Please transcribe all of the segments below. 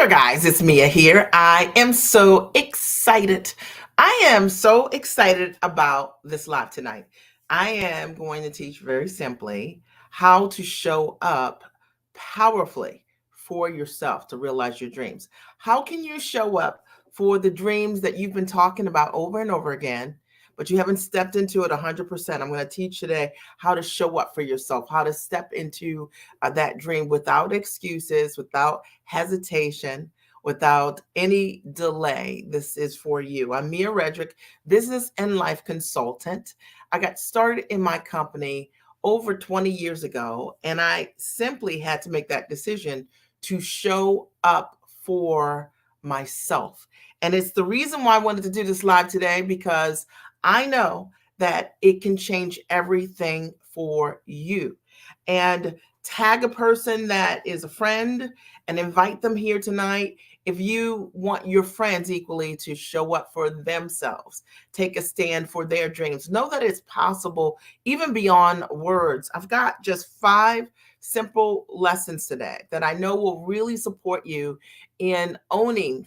there, guys. It's Mia here. I am so excited. I am so excited about this live tonight. I am going to teach very simply how to show up powerfully for yourself to realize your dreams. How can you show up for the dreams that you've been talking about over and over again, but you haven't stepped into it 100%? I'm going to teach today how to show up for yourself, how to step into that dream without excuses, without hesitation, without any delay. This is for you. I'm Mia Redrick, business and life consultant. I got started in my company over 20 years ago, and I simply had to make that decision to show up for myself. And it's the reason why I wanted to do this live today, because I know that it can change everything for you. And tag a person that is a friend and invite them here tonight. If you want your friends equally to show up for themselves, take a stand for their dreams, know that it's possible even beyond words. I've got just 5 simple lessons today that I know will really support you in owning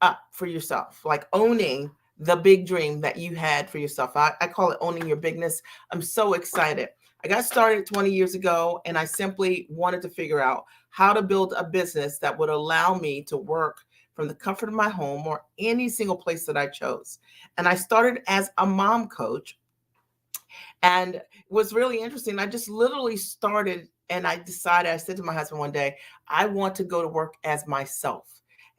up for yourself, like owning the big dream that you had for yourself. I call it owning your bigness. I'm so excited. I got started 20 years ago, and I simply wanted to figure out how to build a business that would allow me to work from the comfort of my home or any single place that I chose. And I started as a mom coach, and it was really interesting. I just literally started, and I said to my husband one day, I want to go to work as myself.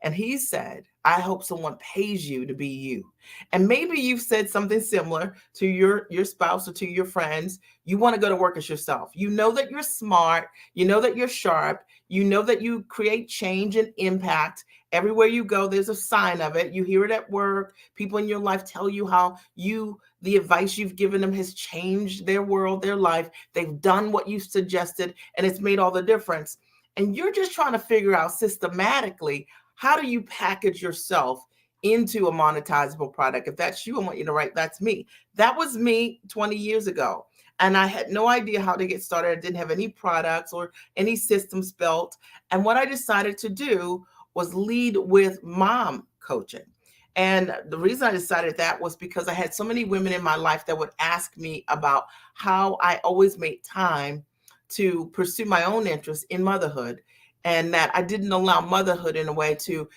And he said, I hope someone pays you to be you. And maybe you've said something similar to your spouse or to your friends. You want to go to work as yourself. You know that you're smart. You know that you're sharp. You know that you create change and impact. Everywhere you go, there's a sign of it. You hear it at work. People in your life tell you how the advice you've given them has changed their world, their life. They've done what you suggested, and it's made all the difference. And you're just trying to figure out systematically, how do you package yourself into a monetizable product? If that's you, I want you to write, that's me. That was me 20 years ago. And I had no idea how to get started. I didn't have any products or any systems built. And what I decided to do was lead with mom coaching. And the reason I decided that was because I had so many women in my life that would ask me about how I always made time to pursue my own interests in motherhood, and that I didn't allow motherhood in a way to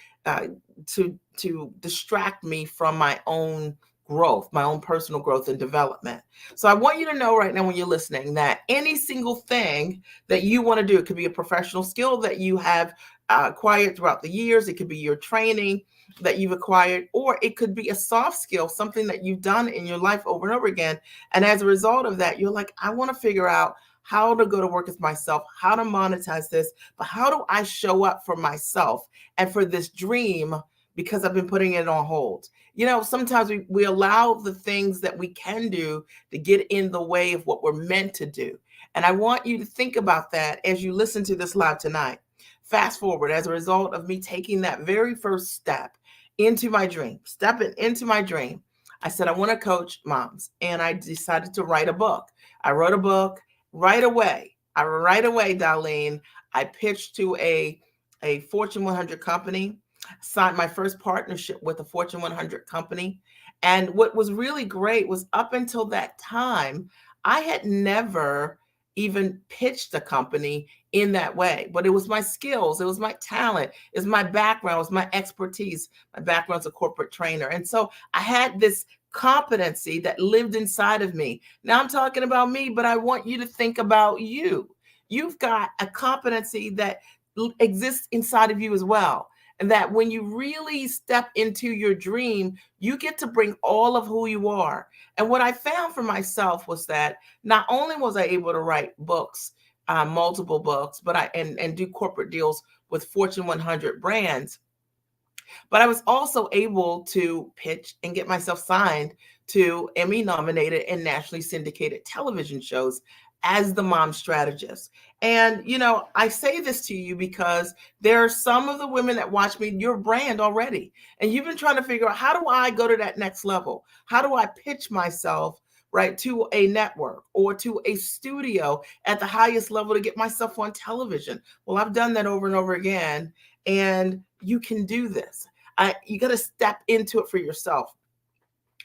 distract me from my own growth, my own personal growth and development. So I want you to know right now, when you're listening, that any single thing that you want to do, it could be a professional skill that you have acquired throughout the years. It could be your training that you've acquired, or it could be a soft skill, something that you've done in your life over and over again. And as a result of that, you're like, I want to figure out how to go to work as myself, how to monetize this, but how do I show up for myself and for this dream, because I've been putting it on hold. You know, sometimes we allow the things that we can do to get in the way of what we're meant to do. And I want you to think about that as you listen to this live tonight. Fast forward, as a result of me taking that very first step into my dream, stepping into my dream, I said, I want to coach moms. And I decided to write a book. I wrote a book. Right away, Darlene, I pitched to a Fortune 100 company, signed my first partnership with a Fortune 100 company. And what was really great was, up until that time, I had never even pitched a company in that way. But it was my skills, it was my talent, it was my background, it was my expertise. My background's a corporate trainer. And so I had this competency that lived inside of me. Now I'm talking about me, but I want you to think about you. You've got a competency that exists inside of you as well. And that when you really step into your dream, you get to bring all of who you are. And what I found for myself was that not only was I able to write books, multiple books, but and do corporate deals with Fortune 100 brands, but I was also able to pitch and get myself signed to Emmy nominated and nationally syndicated television shows as the mom strategist. And, you know, I say this to you because there are some of the women that watch me, your brand already, and you've been trying to figure out, how do I go to that next level? How do I pitch myself, right, to a network or to a studio at the highest level to get myself on television? Well, I've done that over and over again. And you can do this. You got to step into it for yourself.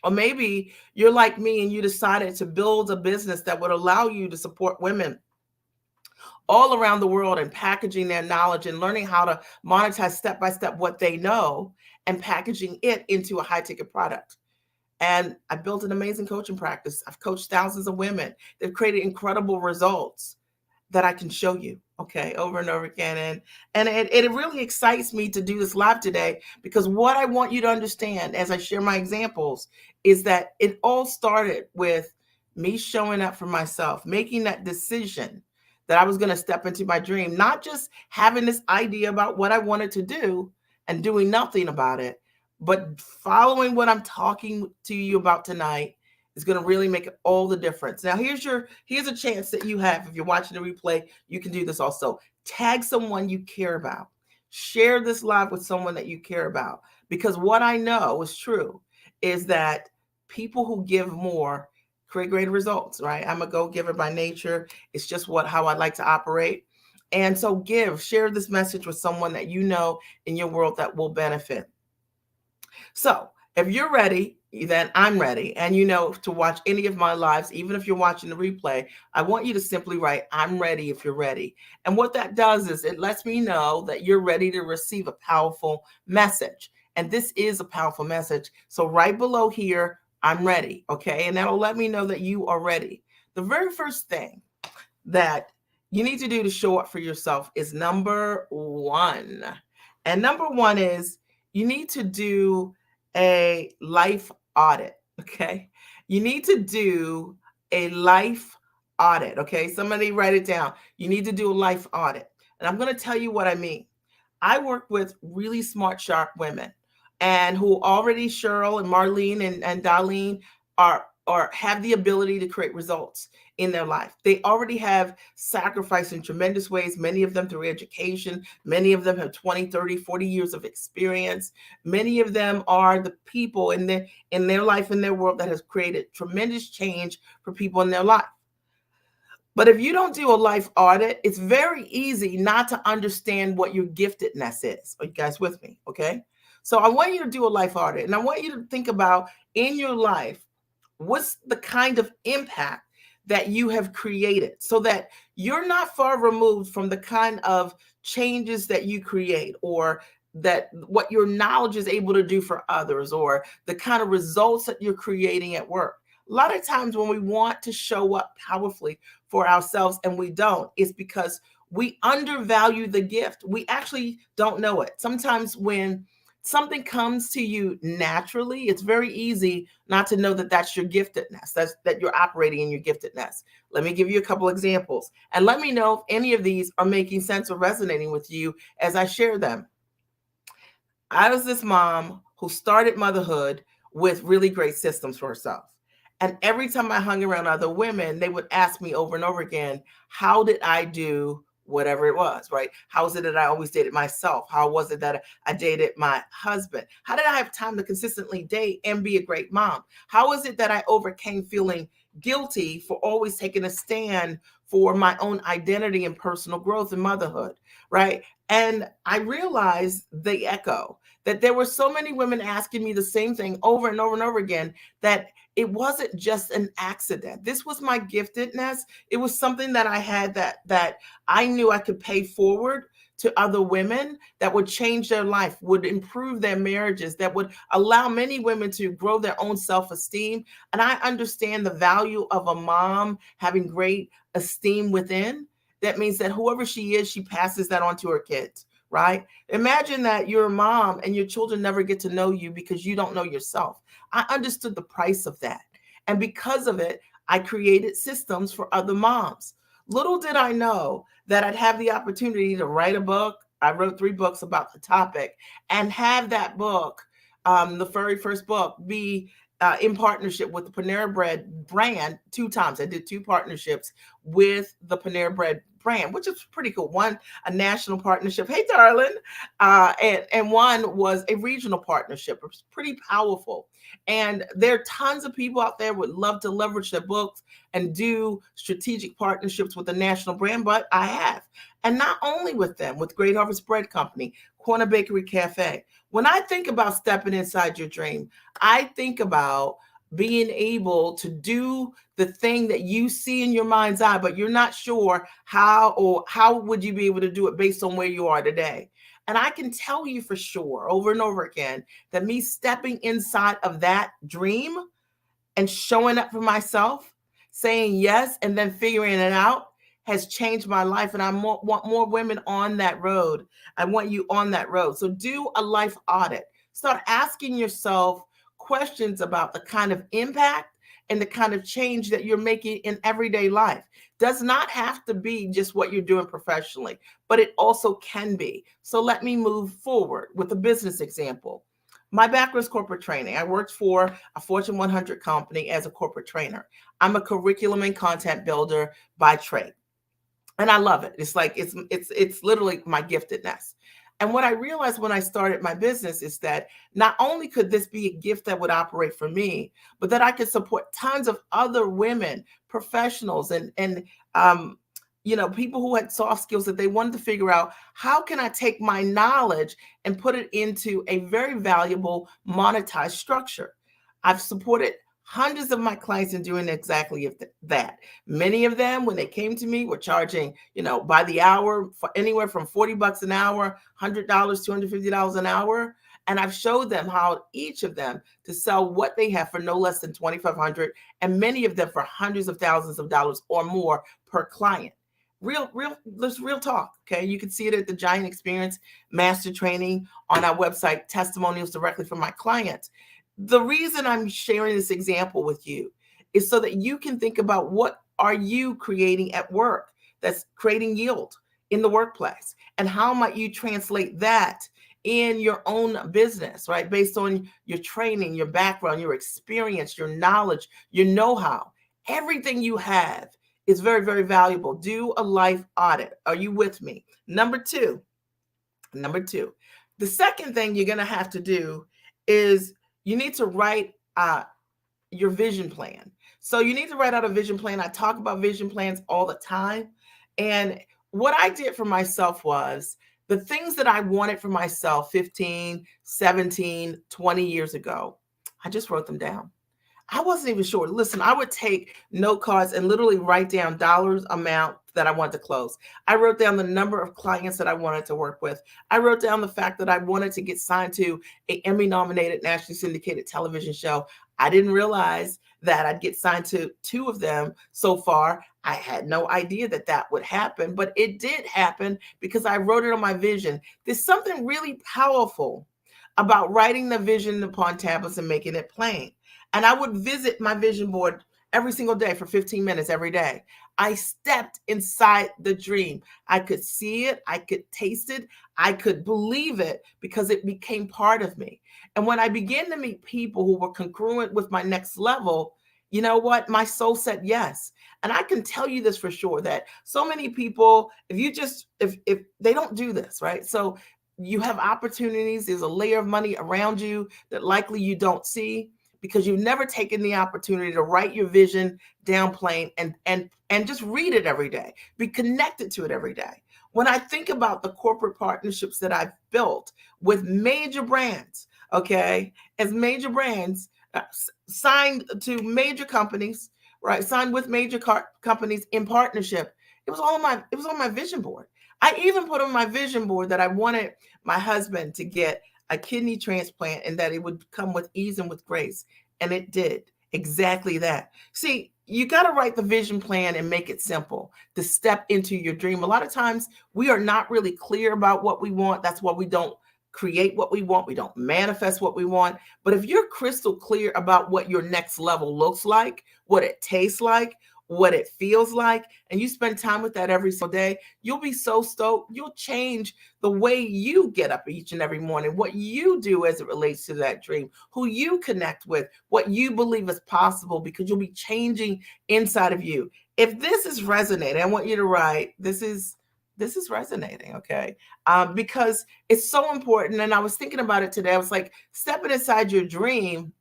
Or maybe you're like me and you decided to build a business that would allow you to support women all around the world and packaging their knowledge and learning how to monetize step by step what they know and packaging it into a high ticket product. And I built an amazing coaching practice. I've coached thousands of women. They've created incredible results that I can show you, okay, over and over again. And it really excites me to do this live today, because what I want you to understand as I share my examples is that it all started with me showing up for myself, making that decision that I was going to step into my dream, not just having this idea about what I wanted to do and doing nothing about it, but following what I'm talking to you about tonight is going to really make all the difference. Now, here's a chance that you have. If you're watching the replay, you can do this also. Tag someone you care about. Share this live with someone that you care about, because what I know is true is that people who give more create greater results, right? I'm a go-giver by nature. It's just how I like to operate. And so share this message with someone that you know in your world that will benefit. So if you're ready, then I'm ready. And to watch any of my lives, even if you're watching the replay, I want you to simply write, I'm ready if you're ready. And what that does is it lets me know that you're ready to receive a powerful message. And this is a powerful message. So right below here, I'm ready. Okay. And that'll let me know that you are ready. The very first thing that you need to do to show up for yourself is number one. And number one is you need to do a life audit. Okay. You need to do a life audit. Okay. Somebody write it down. You need to do a life audit. And I'm going to tell you what I mean. I work with really smart, sharp women, and who already, Cheryl and Marlene and Darlene, are have the ability to create results in their life. They already have sacrificed in tremendous ways, many of them through education. Many of them have 20, 30, 40 years of experience. Many of them are the people in their life, in their world, that has created tremendous change for people in their life. But if you don't do a life audit, it's very easy not to understand what your giftedness is. Are you guys with me? Okay. So I want you to do a life audit, and I want you to think about in your life, what's the kind of impact that you have created, so that you're not far removed from the kind of changes that you create, or that what your knowledge is able to do for others, or the kind of results that you're creating at work. A lot of times when we want to show up powerfully for ourselves and we don't, it's because we undervalue the gift. We actually don't know it. Sometimes when something comes to you naturally, it's very easy not to know that that's your giftedness, that you're operating in your giftedness. Let me give you a couple examples, and let me know if any of these are making sense or resonating with you as I share them. I was this mom who started motherhood with really great systems for herself. And every time I hung around other women, they would ask me over and over again, how did I do whatever it was, right? How was it that I always dated myself? How was it that I dated my husband? How did I have time to consistently date and be a great mom? How is it that I overcame feeling guilty for always taking a stand for my own identity and personal growth and motherhood, right? And I realized the echo, that there were so many women asking me the same thing over and over and over again, that it wasn't just an accident. This was my giftedness. It was something that I had that I knew I could pay forward to other women, that would change their life, would improve their marriages, that would allow many women to grow their own self-esteem. And I understand the value of a mom having great esteem within. That means that whoever she is, she passes that on to her kids, right? Imagine that you're a mom and your children never get to know you because you don't know yourself. I understood the price of that. And because of it, I created systems for other moms. Little did I know that I'd have the opportunity to write a book. I wrote 3 books about the topic, and have that book, the very first book, be in partnership with the Panera Bread brand 2 times. I did 2 partnerships with the Panera Bread brand, which is pretty cool. One, a national partnership, hey darling, and one was a regional partnership. It was pretty powerful. And there are tons of people out there would love to leverage their books and do strategic partnerships with the national brand, but I have. And not only with them, with Great Harvest Bread Company, Corner Bakery Cafe. When I think about stepping inside your dream, I think about being able to do the thing that you see in your mind's eye, but you're not sure how, or how would you be able to do it based on where you are today. And I can tell you for sure over and over again that me stepping inside of that dream and showing up for myself, saying yes, and then figuring it out has changed my life. And I want more women on that road. I want you on that road. So do a life audit. Start asking yourself questions about the kind of impact and the kind of change that you're making in everyday life. Does not have to be just what you're doing professionally, but it also can be. So let me move forward with a business example. My background is corporate training. I worked for a Fortune 100 company as a corporate trainer. I'm a curriculum and content builder by trade, and I love it. It's like it's literally my giftedness. And what I realized when I started my business is that not only could this be a gift that would operate for me, but that I could support tons of other women, professionals, and people who had soft skills that they wanted to figure out, how can I take my knowledge and put it into a very valuable monetized structure. I've supported hundreds of my clients in doing exactly that. Many of them, when they came to me, were charging, by the hour, for anywhere from $40 an hour, $100, $250 an hour. And I've showed them how each of them to sell what they have for no less than $2,500, and many of them for hundreds of thousands of dollars or more per client. Real talk. Okay. You can see it at the Giant Experience Master Training on our website, testimonials directly from my clients. The reason I'm sharing this example with you is so that you can think about, what are you creating at work that's creating yield in the workplace? And how might you translate that in your own business, right? Based on your training, your background, your experience, your knowledge, your know-how, everything you have is very, very valuable. Do a life audit. Are you with me? Number two, the second thing you're going to have to do is you need to write your vision plan. So you need to write out a vision plan. I talk about vision plans all the time. And what I did for myself was the things that I wanted for myself 15, 17, 20 years ago, I just wrote them down. I wasn't even sure. Listen, I would take note cards and literally write down dollars amount that I wanted to close. I wrote down the number of clients that I wanted to work with. I wrote down the fact that I wanted to get signed to an Emmy nominated nationally syndicated television show. I didn't realize that I'd get signed to 2 of them so far. I had no idea that that would happen, but it did happen because I wrote it on my vision. There's something really powerful about writing the vision upon tablets and making it plain. And I would visit my vision board every single day for 15 minutes every day. I stepped inside the dream. I could see it, I could taste it, I could believe it because it became part of me. And when I began to meet people who were congruent with my next level, you know what? My soul said yes. And I can tell you this for sure, that so many people, if they don't do this, right? So you have opportunities, there's a layer of money around you that likely you don't see, because you've never taken the opportunity to write your vision down plain and just read it every day. Be connected to it every day. When I think about the corporate partnerships that I've built with major brands, okay, as major brands signed to major companies, right? Signed with major companies in partnership. It was on my vision board. I even put on my vision board that I wanted my husband to get a kidney transplant and that it would come with ease and with grace. And it did exactly that. See, you got to write the vision plan and make it simple to step into your dream. A lot of times we are not really clear about what we want. That's why we don't create what we want. We don't manifest what we want. But if you're crystal clear about what your next level looks like, what it tastes like, what it feels like, and you spend time with that every single day, you'll be so stoked. You'll change the way you get up each and every morning, what you do as it relates to that dream, who you connect with, what you believe is possible, because you'll be changing inside of you. If this is resonating, I want you to write, this is resonating, okay? Because it's so important. And I was thinking about it today. I was like, stepping inside your dream,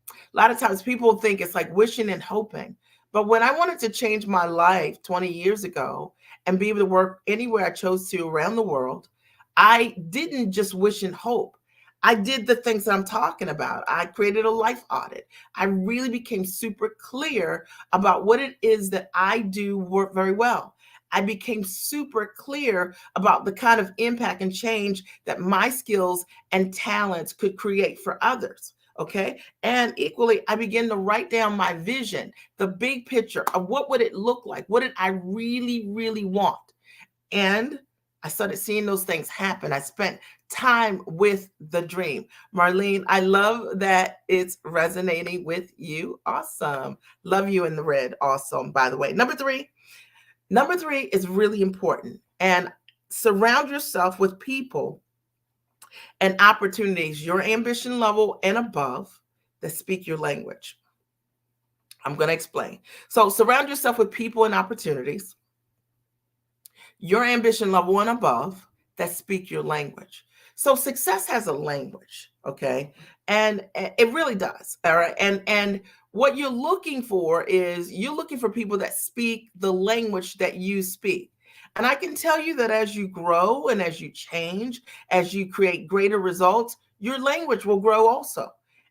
a lot of times people think it's like wishing and hoping. But when I wanted to change my life 20 years ago, and be able to work anywhere I chose to around the world, I didn't just wish and hope. I did the things that I'm talking about. I created a life audit. I really became super clear about what it is that I do work very well. I became super clear about the kind of impact and change that my skills and talents could create for others. Okay. And equally, I began to write down my vision, the big picture of what would it look like? What did I really, really want? And I started seeing those things happen. I spent time with the dream. Marlene, I love that it's resonating with you. Awesome. Love you in the red. Awesome. By the way, number three is really important. And surround yourself with people and opportunities, your ambition level and above, that speak your language. I'm going to explain. So surround yourself with people and opportunities, your ambition level and above, that speak your language. So success has a language, okay? And it really does. All right. And what you're looking for is you're looking for people that speak the language that you speak. And I can tell you that as you grow and as you change, as you create greater results, your language will grow also.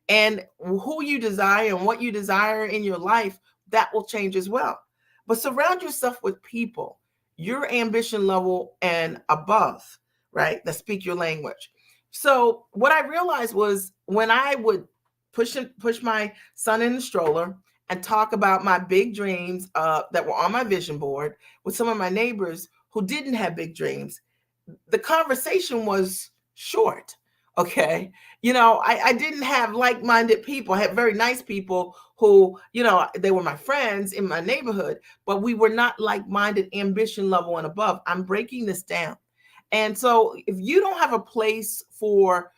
And who you desire and what you desire in your life, that will change as well. But surround yourself with people, your ambition level and above, right, that speak your language. So what I realized was when I would push my son in the stroller and talk about my big dreams that were on my vision board with some of my neighbors who didn't have big dreams, the conversation was short. Okay. I didn't have like-minded people. I had very nice people who, they were my friends in my neighborhood, but we were not like-minded, ambition level and above. I'm breaking this down. And so if you don't have a place for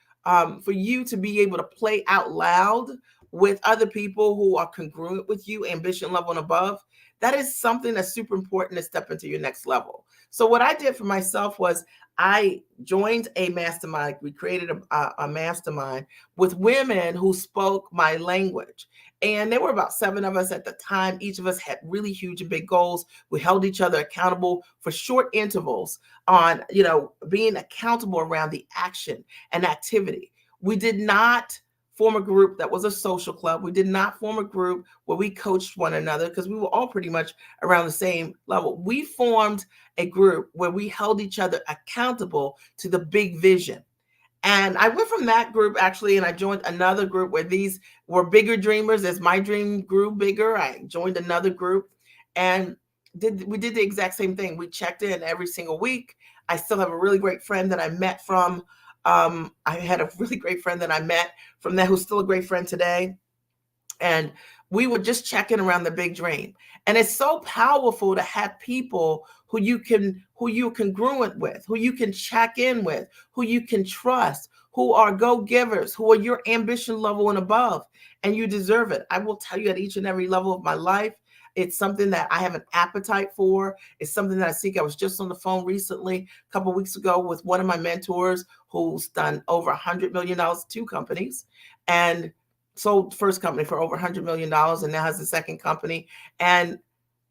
you to be able to play out loud with other people who are congruent with you, ambition level and above, that is something that's super important to step into your next level. So what I did for myself was I joined a mastermind. We created a mastermind with women who spoke my language. And there were about 7 of us at the time. Each of us had really huge and big goals. We held each other accountable for short intervals on, being accountable around the action and activity. We did not form a group that was a social club. We did not form a group where we coached one another because we were all pretty much around the same level. We formed a group where we held each other accountable to the big vision. And I went from that group actually, and I joined another group where these were bigger dreamers. As my dream grew bigger, I joined another group and we did the exact same thing. We checked in every single week. I still have a really great friend that I met from I had a really great friend that I met from that who's still a great friend today. And we would just check in around the big dream. And it's so powerful to have people who you're congruent with, who you can check in with, who you can trust, who are go-givers, who are your ambition level and above, and you deserve it. I will tell you at each and every level of my life, it's something that I have an appetite for. It's something that I seek. I was just on the phone recently, a couple of weeks ago, with one of my mentors who's done over $100 million, 2 companies, and sold first company for over $100 million and now has a second company. And,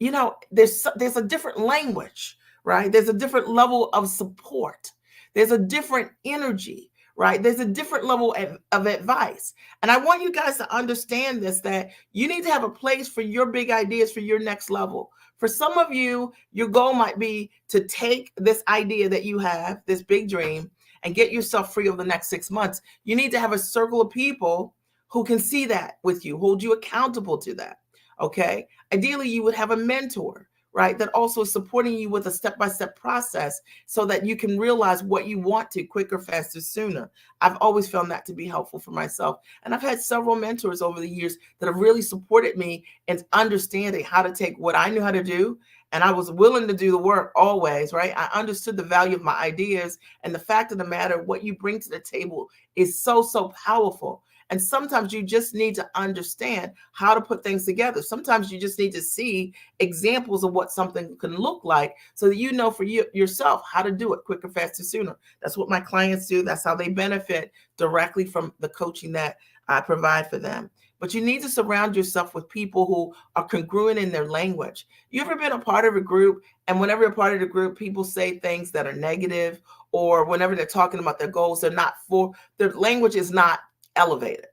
there's a different language, right? There's a different level of support. There's a different energy, right? There's a different level of advice. And I want you guys to understand this, that you need to have a place for your big ideas for your next level. For some of you, your goal might be to take this idea that you have, this big dream, and get yourself free over the next 6 months. You need to have a circle of people who can see that with you, hold you accountable to that. Okay. Ideally, you would have a mentor, right, that also is supporting you with a step-by-step process so that you can realize what you want to quicker, faster, sooner. I've always found that to be helpful for myself. And I've had several mentors over the years that have really supported me in understanding how to take what I knew how to do. And I was willing to do the work always, right? I understood the value of my ideas, and the fact of the matter, what you bring to the table is so, so powerful. And sometimes you just need to understand how to put things together. Sometimes you just need to see examples of what something can look like so that you know for yourself how to do it quicker, faster, sooner. That's what my clients do. That's how they benefit directly from the coaching that I provide for them. But you need to surround yourself with people who are congruent in their language. You ever been a part of a group, and whenever you're part of the group, people say things that are negative, or whenever they're talking about their goals, their language is not elevated.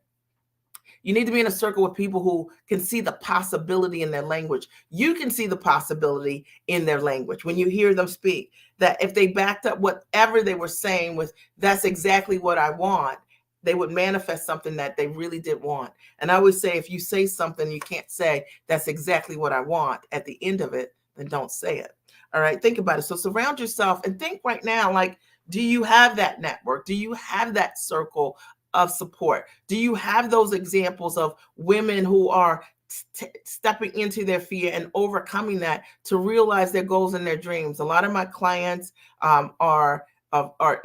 You need to be in a circle with people who can see the possibility in their language. You can see the possibility in their language when you hear them speak. That if they backed up whatever they were saying with, that's exactly what I want, they would manifest something that they really did want. And I always say, if you say something you can't say, that's exactly what I want, at the end of it, then don't say it. All right, think about it. So surround yourself and think right now, like, do you have that network? Do you have that circle of support? Do you have those examples of women who are stepping into their fear and overcoming that to realize their goals and their dreams? A lot of my clients are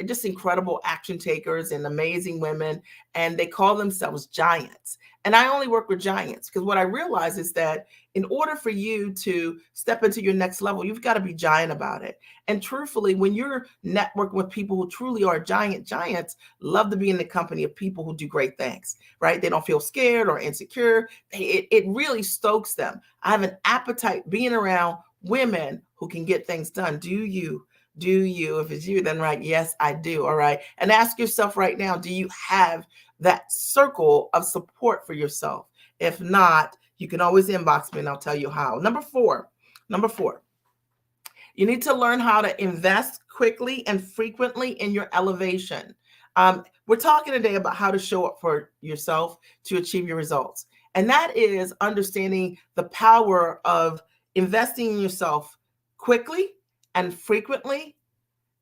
just incredible action takers and amazing women, and they call themselves giants. And I only work with giants because what I realize is that in order for you to step into your next level, you've got to be giant about it. And truthfully, when you're networking with people who truly are giants love to be in the company of people who do great things, right? They don't feel scared or insecure. It really stokes them. I have an appetite being around women who can get things done. Do you? Do you? If it's you, then right, yes, I do. All right. And ask yourself right now, do you have that circle of support for yourself? If not, you can always inbox me and I'll tell you how. Number four, you need to learn how to invest quickly and frequently in your elevation. We're talking today about how to show up for yourself to achieve your results. And that is understanding the power of investing in yourself quickly and frequently,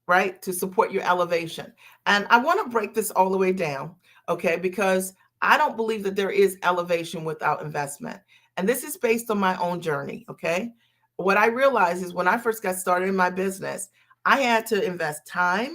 right, to support your elevation. And I want to break this all the way down, okay, because I don't believe that there is elevation without investment. And this is based on my own journey, okay? What I realized is when I first got started in my business, I had to invest time,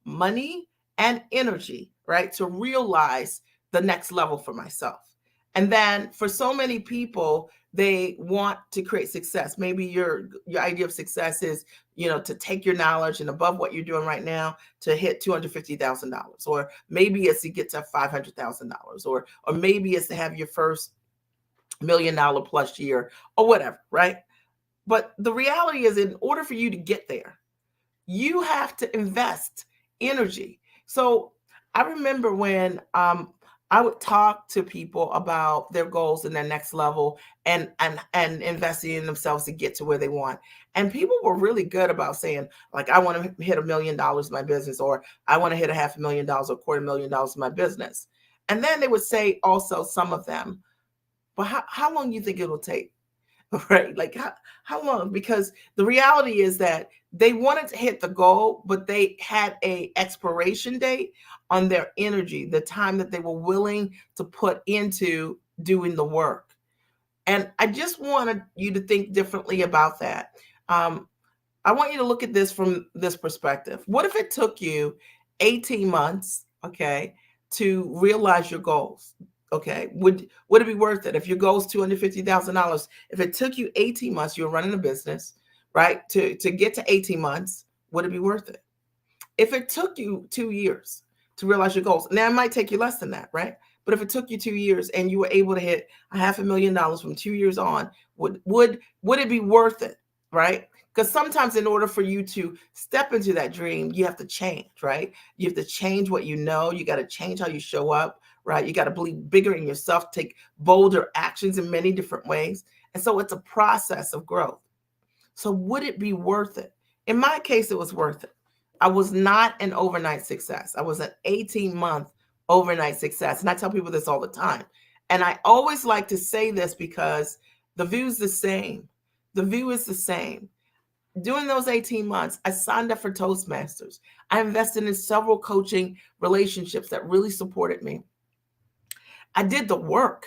money, and energy, right, to realize the next level for myself. And then for so many people, they want to create success. Maybe your idea of success is, to take your knowledge and above what you're doing right now to hit $250,000, or maybe it's to get to $500,000, or maybe it's to have your first $1 million plus year or whatever, right? But the reality is, in order for you to get there, you have to invest energy. So I remember when I would talk to people about their goals and their next level and investing in themselves to get to where they want. And people were really good about saying, like, I want to hit $1 million in my business, or I want to hit $500,000 or $250,000 in my business. And then they would say also, some of them, but how long do you think it'll take? Right? Like, how long? Because the reality is that they wanted to hit the goal, but they had a expiration date on their energy, the time that they were willing to put into doing the work. And I just wanted you to think differently about that. I want you to look at this from this perspective. What if it took you 18 months, okay, to realize your goals? Okay, would it be worth it? If your goal is $250,000, if it took you 18 months, you're running a business, right? To get to 18 months, would it be worth it? If it took you 2 years to realize your goals, now it might take you less than that, right? But if it took you 2 years and you were able to hit $500,000 from 2 years on, would it be worth it, right? Because sometimes in order for you to step into that dream, you have to change, right? You have to change what you know. You got to change how you show up, right? You got to believe bigger in yourself, take bolder actions in many different ways. And so it's a process of growth. So would it be worth it? In my case, it was worth it. I was not an overnight success. I was an 18-month overnight success. And I tell people this all the time. And I always like to say this because the view is the same. The view is the same. During those 18 months, I signed up for Toastmasters. I invested in several coaching relationships that really supported me. I did the work.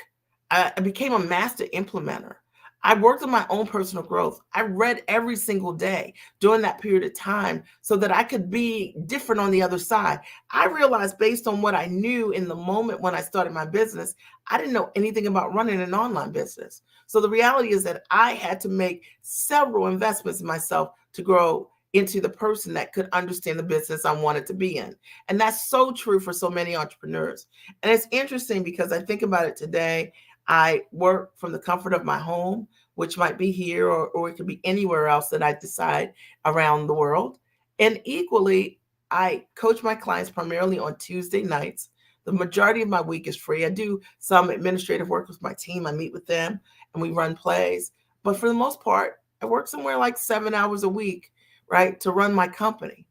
I became a master implementer. I worked on my own personal growth. I read every single day during that period of time so that I could be different on the other side. I realized, based on what I knew in the moment when I started my business, I didn't know anything about running an online business. So the reality is that I had to make several investments in myself to grow into the person that could understand the business I wanted to be in. And that's so true for so many entrepreneurs. And it's interesting because I think about it today. I work from the comfort of my home, which might be here or it could be anywhere else that I decide around the world. And equally, I coach my clients primarily on Tuesday nights. The majority of my week is free. I do some administrative work with my team. I meet with them and we run plays. But for the most part, I work somewhere like 7 hours a week, right, to run my company.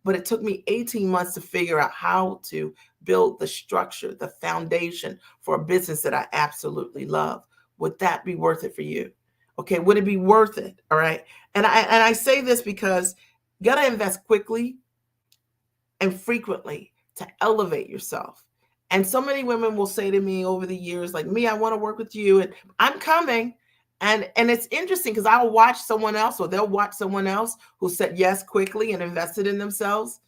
But it took me 18 months to figure out how to build the structure, the foundation for a business that I absolutely love. Would that be worth it for you? Okay, would it be worth it? All right. And I say this because you got to invest quickly and frequently to elevate yourself. And so many women will say to me over the years, like, me, I want to work with you and I'm coming. And it's interesting because I'll watch someone else or they'll watch someone else who said yes quickly and invested in themselves.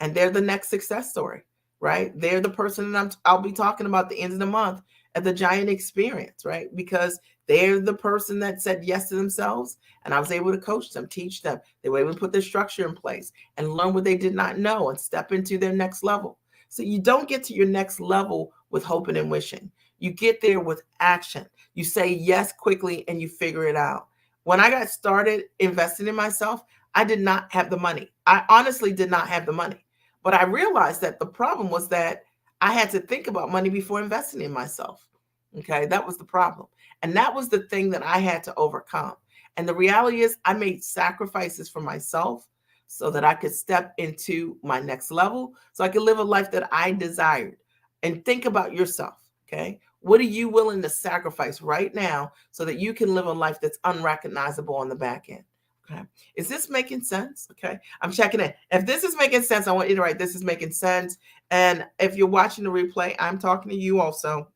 And they're the next success story, right? They're the person that I'll be talking about the end of the month at the Giant Experience, right? Because they're the person that said yes to themselves, and I was able to coach them, teach them. They were able to put their structure in place and learn what they did not know and step into their next level. So you don't get to your next level with hoping and wishing. You get there with action. You say yes quickly and you figure it out. When I got started investing in myself, I did not have the money. I honestly did not have the money. But I realized that the problem was that I had to think about money before investing in myself. Okay, that was the problem. And that was the thing that I had to overcome. And the reality is, I made sacrifices for myself so that I could step into my next level, so I could live a life that I desired. And think about yourself. Okay, what are you willing to sacrifice right now so that you can live a life that's unrecognizable on the back end? Okay. Is this making sense? Okay. I'm checking in. If this is making sense, I want you to write, this is making sense. And if you're watching the replay, I'm talking to you also.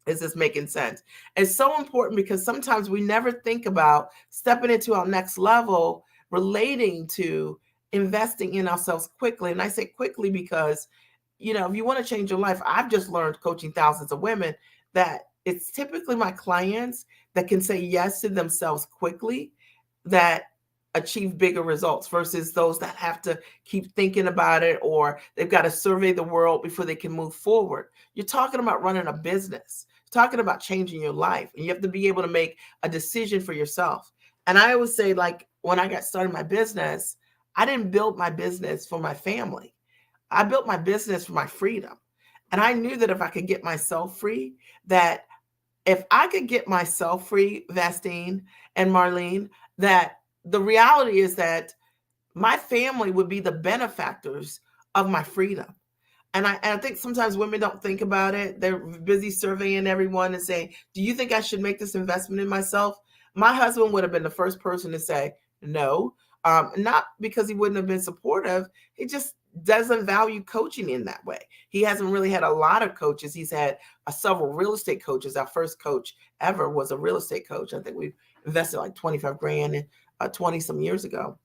Is this making sense? It's so important because sometimes we never think about stepping into our next level relating to investing in ourselves quickly. And I say quickly because, if you want to change your life, I've just learned coaching thousands of women that it's typically my clients that can say yes to themselves quickly that achieve bigger results versus those that have to keep thinking about it or they've got to survey the world before they can move forward. You're talking about running a business, you're talking about changing your life, and you have to be able to make a decision for yourself. And I always say, like, when I got started my business, I didn't build my business for my family. I built my business for my freedom. And I knew that if I could get myself free, that if I could get myself free, Vastine and Marlene, that the reality is that my family would be the benefactors of my freedom. And I think sometimes women don't think about it. They're busy surveying everyone and saying, do you think I should make this investment in myself? My husband would have been the first person to say no, not because he wouldn't have been supportive. He just doesn't value coaching in that way. He hasn't really had a lot of coaches. He's had several real estate coaches. Our first coach ever was a real estate coach. I think we invested like 25 grand in 20 some years ago.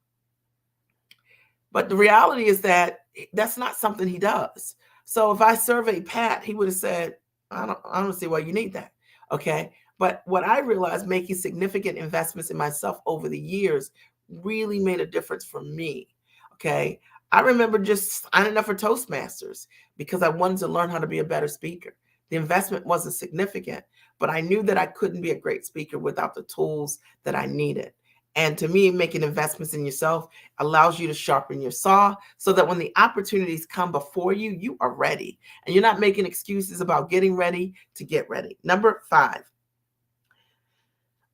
But the reality is that that's not something he does. So if I surveyed Pat, he would have said, I don't see why you need that. Okay. But what I realized, making significant investments in myself over the years really made a difference for me. Okay. I remember just signing up for Toastmasters because I wanted to learn how to be a better speaker. The investment wasn't significant, but I knew that I couldn't be a great speaker without the tools that I needed. And to me, making investments in yourself allows you to sharpen your saw so that when the opportunities come before you, you are ready. And you're not making excuses about getting ready to get ready. Number 5.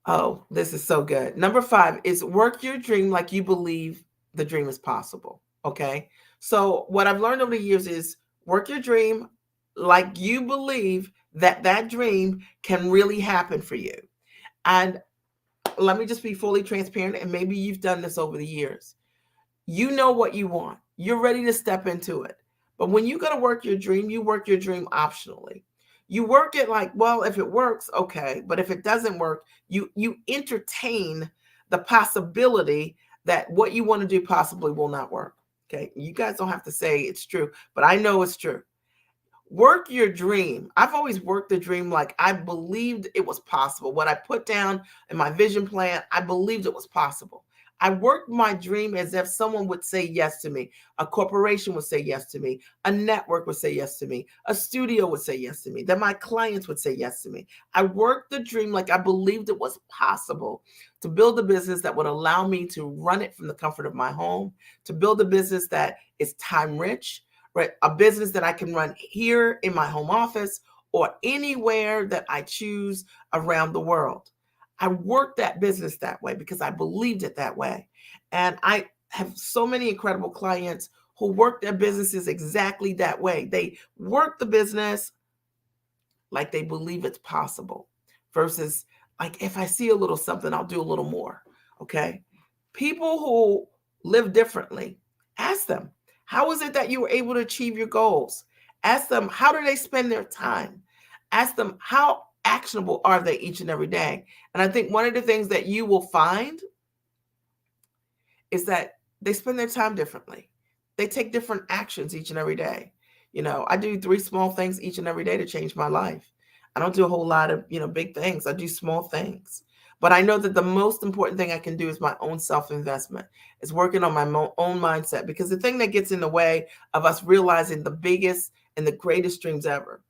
Oh, this is so good. Number 5 is work your dream like you believe the dream is possible. Okay. So what I've learned over the years is work your dream like you believe that that dream can really happen for you. And let me just be fully transparent, and maybe you've done this over the years. You know what you want. You're ready to step into it. But when you go to work your dream, you work your dream optionally. You work it like, well, if it works, okay. But if it doesn't work, you entertain the possibility that what you want to do possibly will not work. Okay. You guys don't have to say it's true, but I know it's true. Work your dream. I've always worked the dream like I believed it was possible. What I put down in my vision plan, I believed it was possible. I worked my dream as if someone would say yes to me. A corporation would say yes to me. A network would say yes to me. A studio would say yes to me. That my clients would say yes to me. I worked the dream like I believed it was possible to build a business that would allow me to run it from the comfort of my home, to build a business that is time rich, right? A business that I can run here in my home office or anywhere that I choose around the world. I worked that business that way because I believed it that way. And I have so many incredible clients who work their businesses exactly that way. They work the business like they believe it's possible versus like, if I see a little something, I'll do a little more. Okay. People who live differently, ask them, how is it that you were able to achieve your goals? Ask them, how do they spend their time? Ask them, how actionable are they each and every day? And I think one of the things that you will find is that they spend their time differently. They take different actions each and every day. I do 3 small things each and every day to change my life. I don't do a whole lot of, big things. I do small things. But I know that the most important thing I can do is my own self-investment. Is working on my own mindset, because the thing that gets in the way of us realizing the biggest and the greatest dreams ever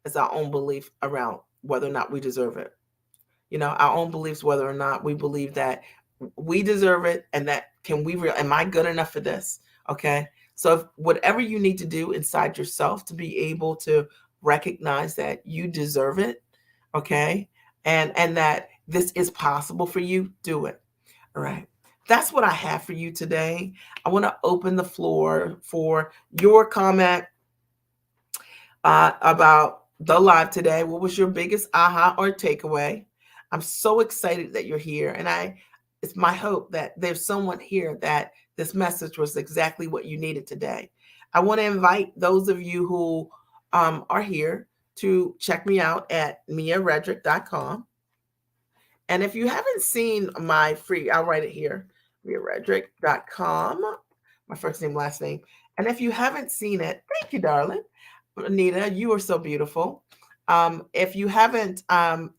is our own belief around whether or not we deserve it. Our own beliefs, whether or not we believe that we deserve it, and that am I good enough for this? Okay. So whatever you need to do inside yourself to be able to recognize that you deserve it, okay, and that this is possible for you, do it. All right. That's what I have for you today. I want to open the floor for your comment about the live today. What was your biggest aha or takeaway? I'm so excited that you're here, and it's my hope that there's someone here that this message was exactly what you needed today. I want to invite those of you who are here to check me out at miaredrick.com. And if you haven't seen my free, I'll write it here, miaredrick.com, my first name, last name. And if you haven't seen it, thank you, darling. Anita, you are so beautiful. If you haven't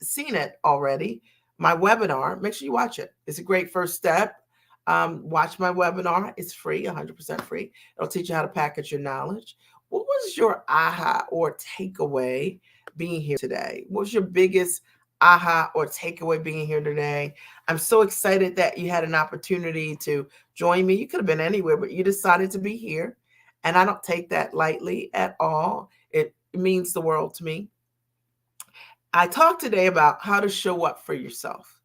seen it already, my webinar, make sure you watch it. It's a great first step. Watch my webinar. It's free, 100% free. It'll teach you how to package your knowledge. What was your aha or takeaway being here today? What was your biggest aha or takeaway being here today? I'm so excited that you had an opportunity to join me. You could have been anywhere, but you decided to be here. And I don't take that lightly at all. It means the world to me. I talked today about how to show up for yourself.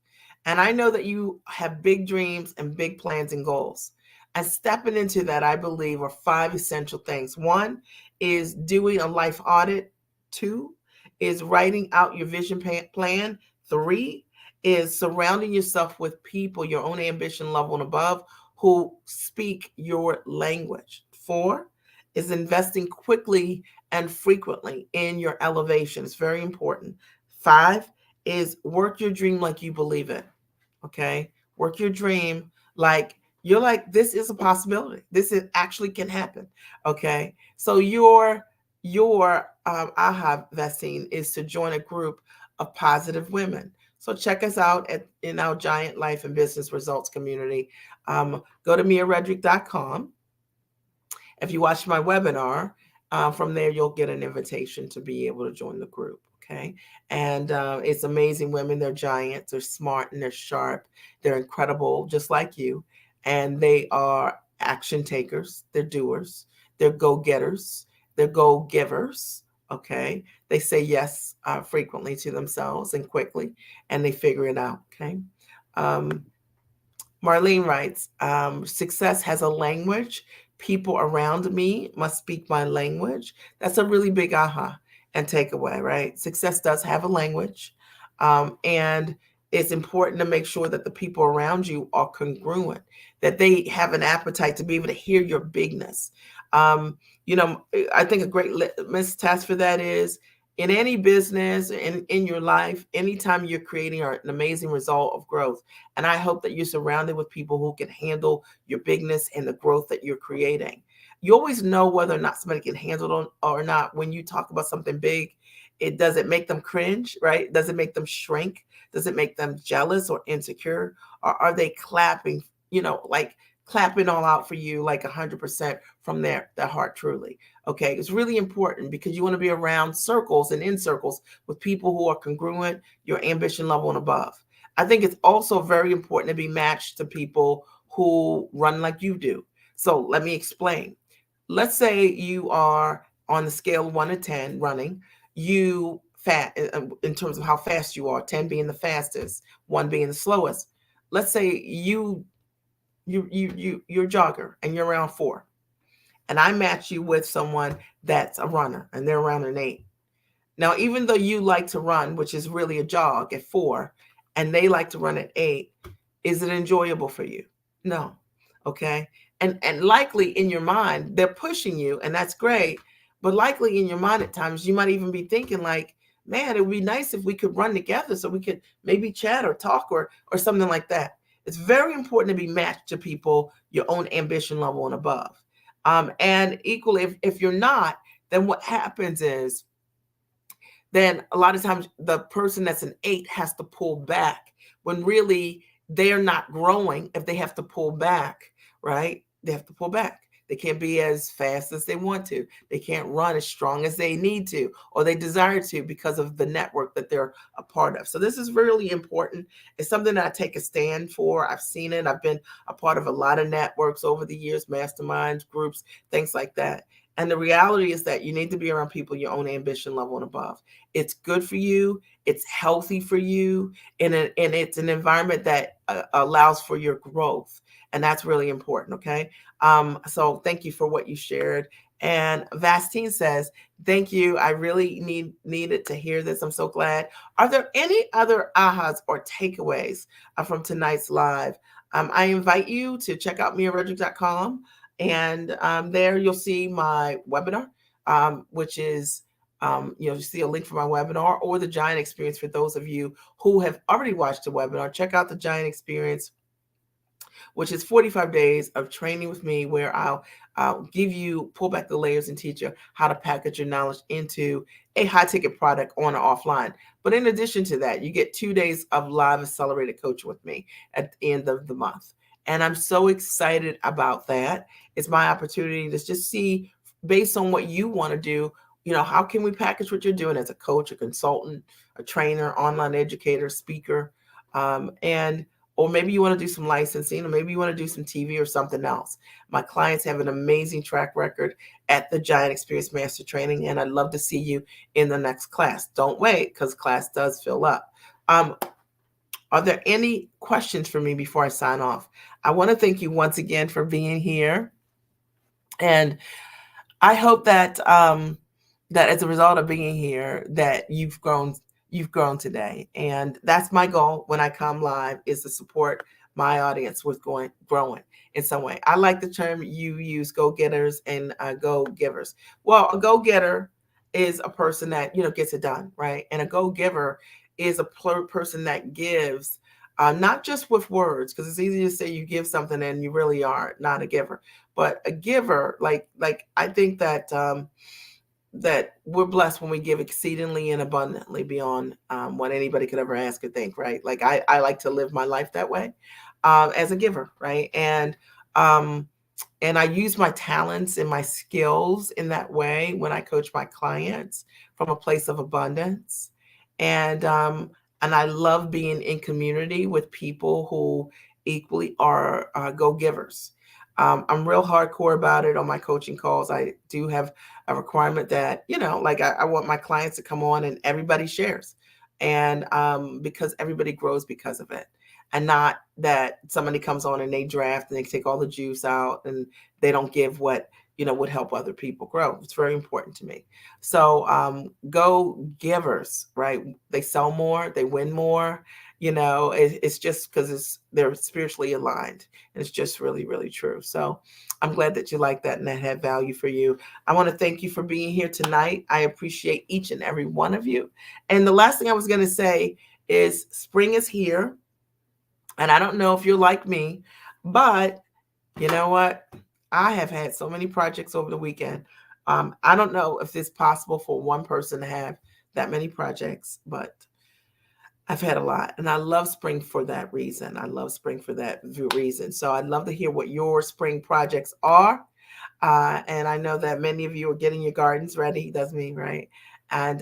And I know that you have big dreams and big plans and goals. And stepping into that, I believe, are 5 essential things. 1 is doing a life audit. 2 is writing out your vision plan. 3 is surrounding yourself with people, your own ambition level and above, who speak your language. 4 is investing quickly and frequently in your elevation. It's very important. 5 is work your dream like you believe it. Okay. Work your dream like you're like, this is a possibility. This actually can happen. Okay. So your aha vesting is to join a group of positive women. So check us out in our giant life and business results community. Go to miaredrick.com. If you watch my webinar, from there, you'll get an invitation to be able to join the group. Okay. And it's amazing women. They're giants. They're smart and they're sharp. They're incredible, just like you. And they are action takers. They're doers. They're go-getters. They're go-givers. Okay. They say yes frequently to themselves and quickly, and they figure it out. Okay. Marlene writes, success has a language. People around me must speak my language. That's a really big aha and takeaway, right? Success does have a language. And it's important to make sure that the people around you are congruent, that they have an appetite to be able to hear your bigness. I think a great litmus test for that is in any business, in your life, anytime you're creating an amazing result of growth. And I hope that you're surrounded with people who can handle your bigness and the growth that you're creating. You always know whether or not somebody can handle it or not when you talk about something big. Does it make them cringe, right? Does it make them shrink? Does it make them jealous or insecure? Or are they clapping like clapping all out for you, like 100% from their heart, truly. Okay. It's really important because you want to be around circles and in circles with people who are congruent, your ambition level and above. I think it's also very important to be matched to people who run like you do. So let me explain. Let's say you are on the scale of 1 to 10 running, you fat in terms of how fast you are, 10 being the fastest, 1 being the slowest. Let's say you're a jogger and you're around 4, and I match you with someone that's a runner and they're around an 8. Now, even though you like to run, which is really a jog, at 4, and they like to run at 8, is it enjoyable for you? No. Okay. And likely in your mind, they're pushing you, and that's great. But likely in your mind at times, you might even be thinking like, man, it would be nice if we could run together so we could maybe chat or talk or something like that. It's very important to be matched to people, your own ambition level and above. And equally, if you're not, then what happens is, then a lot of times the person that's an 8 has to pull back when really they're not growing. If they have to pull back, right? They have to pull back. They can't be as fast as they want to. They can't run as strong as they need to or they desire to because of the network that they're a part of. So this is really important. It's something that I take a stand for. I've seen it. I've been a part of a lot of networks over the years, masterminds, groups, things like that. And the reality is that you need to be around people your own ambition level and above. It's good for you. It's healthy for you. And it's an environment that allows for your growth. And that's really important. Okay. So thank you for what you shared. And Vastine says, thank you. I really needed to hear this. I'm so glad. Are there any other ahas or takeaways from tonight's live? I invite you to check out miaredrick.com. And there you'll see my webinar, which is, you see a link for my webinar or the Giant Experience. For those of you who have already watched the webinar, check out the Giant Experience, which is 45 days of training with me where I'll pull back the layers and teach you how to package your knowledge into a high ticket product on or offline. But in addition to that, you get 2 days of live accelerated coaching with me at the end of the month. And I'm so excited about that. It's my opportunity to just see, based on what you want to do, how can we package what you're doing as a coach, a consultant, a trainer, online educator, speaker, or maybe you want to do some licensing, or maybe you want to do some TV or something else. My clients have an amazing track record at the Giant Experience Master Training, and I'd love to see you in the next class. Don't wait, because class does fill up. Are there any questions for me before I sign off? I want to thank you once again for being here. And I hope that that as a result of being here, that you've grown today. And that's my goal when I come live, is to support my audience with growing in some way. I like the term you use, go-getters and go-givers. Well, a go-getter is a person that, gets it done, right? And a go-giver is a person that gives, not just with words, because it's easy to say you give something and you really are not a giver. But a giver, like I think that that we're blessed when we give exceedingly and abundantly beyond what anybody could ever ask or think, right? Like I like to live my life that way, as a giver, right? And I use my talents and my skills in that way when I coach my clients from a place of abundance. And I love being in community with people who equally are go-givers. I'm real hardcore about it on my coaching calls. I do have a requirement that, I want my clients to come on and everybody shares. And because everybody grows because of it. And not that somebody comes on and they draft and they take all the juice out and they don't give what, would help other people grow. It's very important to me. So go givers, right? They sell more, they win more. It's just because they're spiritually aligned, and it's just really, really true. So I'm glad that you like that and that had value for you. I want to thank you for being here tonight. I appreciate each and every one of you. And the last thing I was going to say is spring is here. And I don't know if you're like me, but you know what? I have had so many projects over the weekend. I don't know if it's possible for one person to have that many projects, but I've had a lot, and I love spring for that reason. I love spring for that reason. So I'd love to hear what your spring projects are. And I know that many of you are getting your gardens ready. That's me, right? And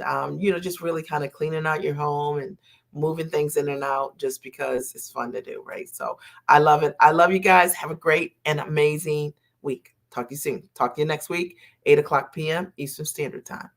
just really kind of cleaning out your home and moving things in and out just because it's fun to do, right? So I love it. I love you guys. Have a great and amazing week. Talk to you soon. Talk to you next week, 8 o'clock p.m. Eastern Standard Time.